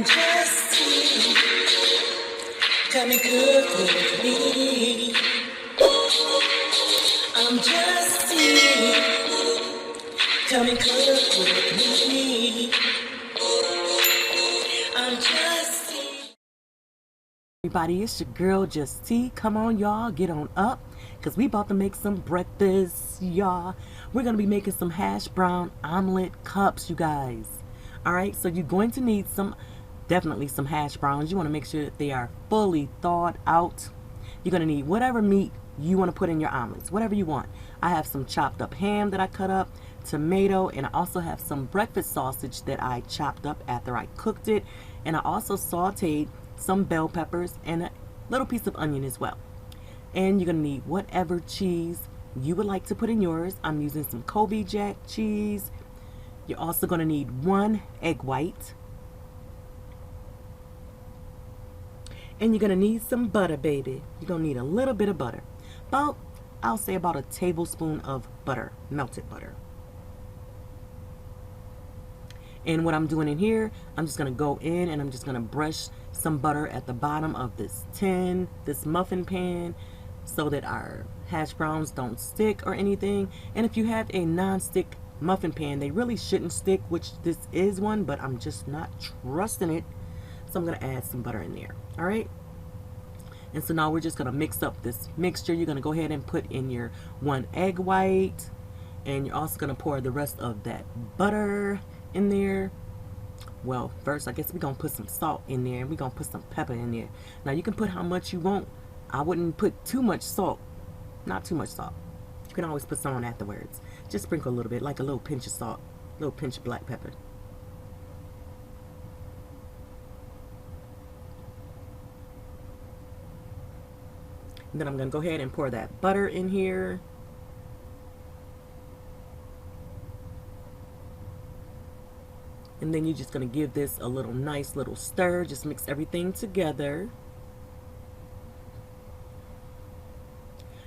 I'm just you. Come and cook with me. I'm just you. Come and cook with me. I'm just you. Everybody, it's your girl Just T. Come on, y'all, get on up, because we about to make some breakfast, y'all. We're going to be making some hash brown omelet cups, you guys. Alright, so you're going to need definitely some hash browns. You want to make sure that they are fully thawed out. You're going to need whatever meat you want to put in your omelets, whatever you want. I have some chopped up ham that I cut up, tomato, and I also have some breakfast sausage that I chopped up after I cooked it. And I also sauteed some bell peppers and a little piece of onion as well. And you're going to need whatever cheese you would like to put in yours. I'm using some Kobe Jack cheese. You're also going to need 1 egg white. And you're going to need some butter, baby. You're going to need a little bit of butter. I'll say about a tablespoon of butter, melted butter. And what I'm doing in here, I'm just going to go in and I'm just going to brush some butter at the bottom of this tin, this muffin pan, so that our hash browns don't stick or anything. And if you have a non-stick muffin pan, they really shouldn't stick, which this is one, but I'm just not trusting it. So I'm going to add some butter in there. All right. And so now we're just going to mix up this mixture. You're going to go ahead and put in your 1 egg white. And you're also going to pour the rest of that butter in there. Well, first I guess we're going to put some salt in there. And we're going to put some pepper in there. Now you can put how much you want. I wouldn't put too much salt. Not too much salt. You can always put some on afterwards. Just sprinkle a little bit, like a little pinch of salt. A little pinch of black pepper. And then I'm going to go ahead and pour that butter in here. And then you're just going to give this a nice little stir. Just mix everything together.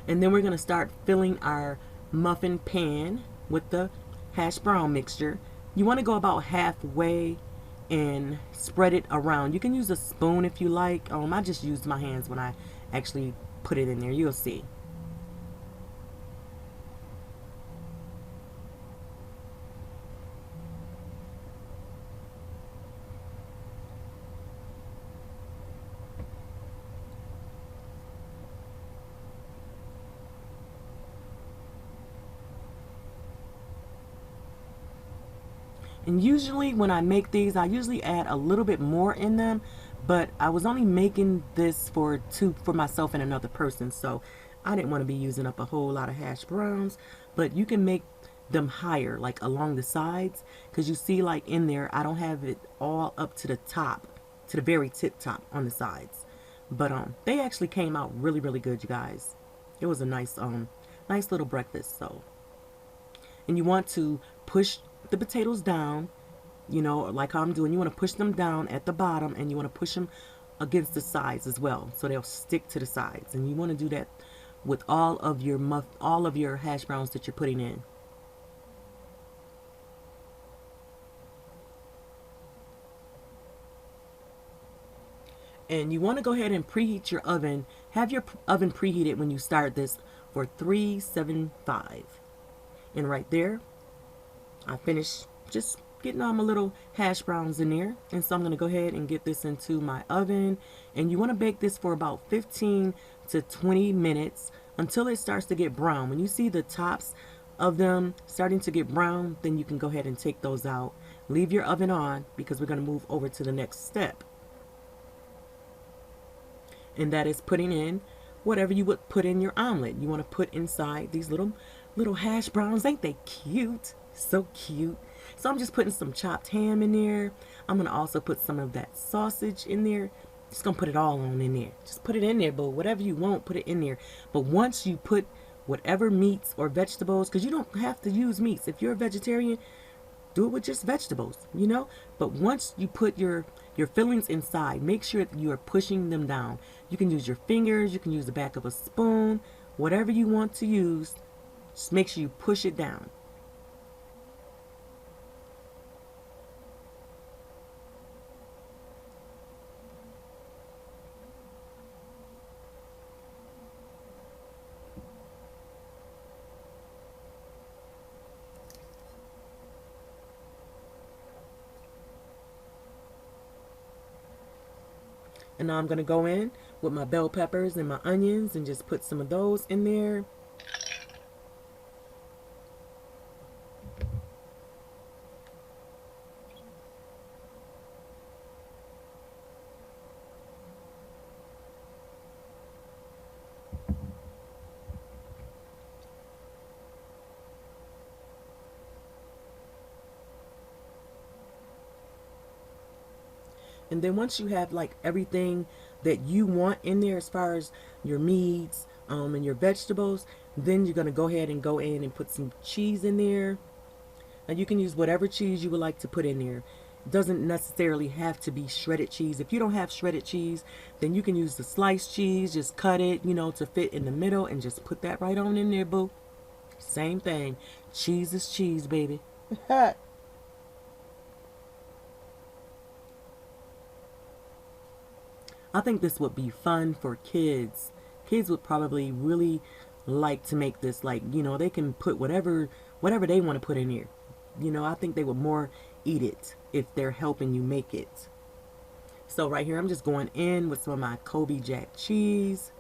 And then we're going to start filling our muffin pan with the hash brown mixture. You want to go about halfway and spread it around. You can use a spoon if you like. I just used my hands when I actually put it in there. You'll see. And usually when I make these, I usually add a little bit more in them, but I was only making this for myself and another person, so I didn't want to be using up a whole lot of hash browns. But you can make them higher, like along the sides, because you see, like in there, I don't have it all up to the top, to the very tip top on the sides. But they actually came out really, really good, you guys. It was a nice little breakfast. So, and you want to push the potatoes down, you know, like how I'm doing. You want to push them down at the bottom, and you want to push them against the sides as well, so they'll stick to the sides. And you want to do that with all of your hash browns that you're putting in. And you want to go ahead and preheat your oven. Have your oven preheated when you start this for 375. And right there, I finished just getting all my little hash browns in there. And so I'm going to go ahead and get this into my oven. And you want to bake this for about 15 to 20 minutes until it starts to get brown. When you see the tops of them starting to get brown, then you can go ahead and take those out. Leave your oven on, because we're going to move over to the next step. And that is putting in whatever you would put in your omelet. You want to put inside these little hash browns. Ain't they cute? So cute. So I'm just putting some chopped ham in there. I'm going to also put some of that sausage in there. Just going to put it all on in there. Just put it in there, but whatever you want, put it in there. But once you put whatever meats or vegetables, because you don't have to use meats. If you're a vegetarian, do it with just vegetables, you know. But once you put your fillings inside, make sure that you are pushing them down. You can use your fingers. You can use the back of a spoon. Whatever you want to use, just make sure you push it down. And now I'm going to go in with my bell peppers and my onions and just put some of those in there. And then once you have like everything that you want in there as far as your meats and your vegetables, then you're going to go ahead and go in and put some cheese in there. And you can use whatever cheese you would like to put in there. It doesn't necessarily have to be shredded cheese. If you don't have shredded cheese, then you can use the sliced cheese. Just cut it, you know, to fit in the middle and just put that right on in there, boo. Same thing. Cheese is cheese, baby. I think this would be fun for kids. Kids would probably really like to make this, like, you know, they can put whatever they want to put in here. You know, I think they would more eat it if they're helping you make it. So right here, I'm just going in with some of my Kobe Jack cheese.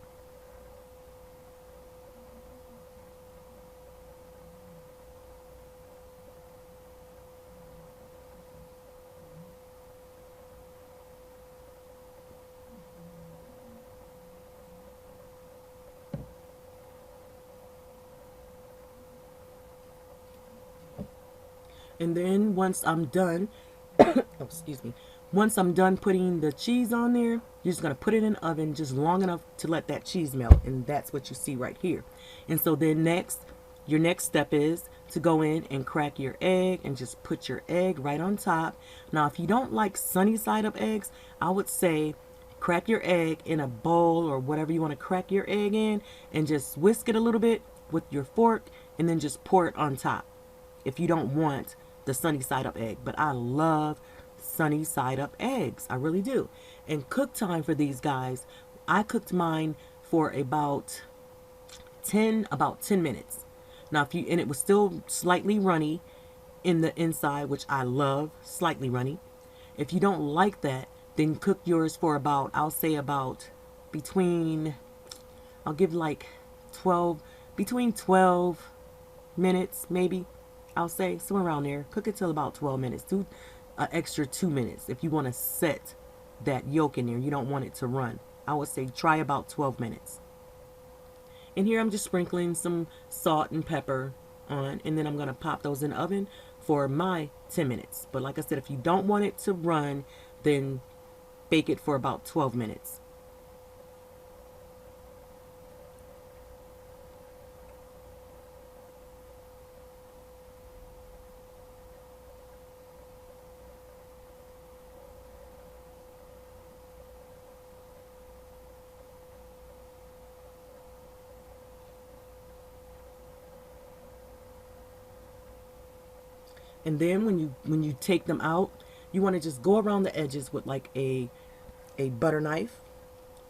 And then once I'm done, oh, excuse me. Once I'm done putting the cheese on there, you're just going to put it in the oven just long enough to let that cheese melt. And that's what you see right here. And so then next, your next step is to go in and crack your egg and just put your egg right on top. Now, if you don't like sunny side up eggs, I would say crack your egg in a bowl or whatever you want to crack your egg in and just whisk it a little bit with your fork and then just pour it on top if you don't want the sunny side up egg. But I love sunny side up eggs. I really do. And cook time for these guys, I cooked mine for about 10 minutes. Now if you, and it was still slightly runny in the inside, which I love, slightly runny. If you don't like that, then cook yours for about, I'll say about between, I'll give like 12, between 12 minutes maybe. I'll say somewhere around there. Cook it till about 12 minutes. Do an extra 2 minutes if you want to set that yolk in there. You don't want it to run. I would say try about 12 minutes. And here I'm just sprinkling some salt and pepper on, and then I'm going to pop those in the oven for my 10 minutes. But like I said, if you don't want it to run, then bake it for about 12 minutes. And then when you take them out, you want to just go around the edges with like a butter knife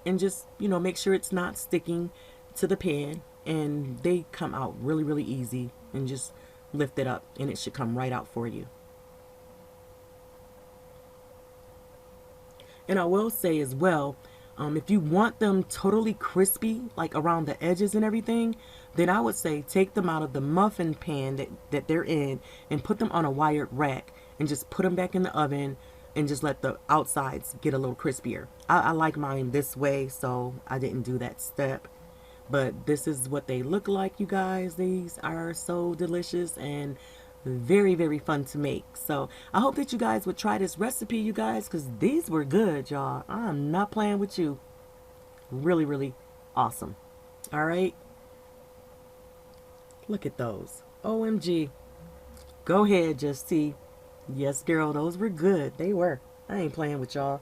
and just, you know, make sure it's not sticking to the pan, and they come out really, really easy. And just lift it up and it should come right out for you. And I will say as well, if you want them totally crispy, like around the edges and everything, then I would say take them out of the muffin pan that they're in and put them on a wired rack and just put them back in the oven and just let the outsides get a little crispier. I like mine this way, so I didn't do that step. But this is what they look like, you guys. These are so delicious and very, very fun to make. So I hope that you guys would try this recipe, you guys, because these were good, y'all. I'm not playing with you. Really, really awesome. All right. Look at those. OMG. Go ahead, Just T. Yes, girl, those were good. They were. I ain't playing with y'all.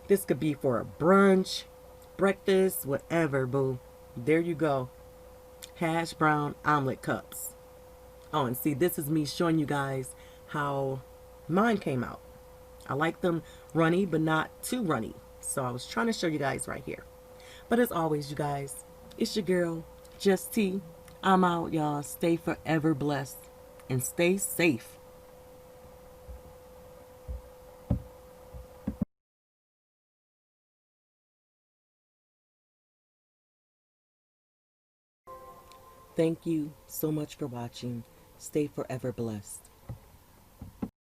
This could be for a brunch, breakfast, whatever, boo. There you go. Hash brown omelet cups. Oh, and see, this is me showing you guys how mine came out. I like them runny, but not too runny. So I was trying to show you guys right here. But as always, you guys, it's your girl, Just T. I'm out, y'all. Stay forever blessed and stay safe. Thank you so much for watching. Stay forever blessed.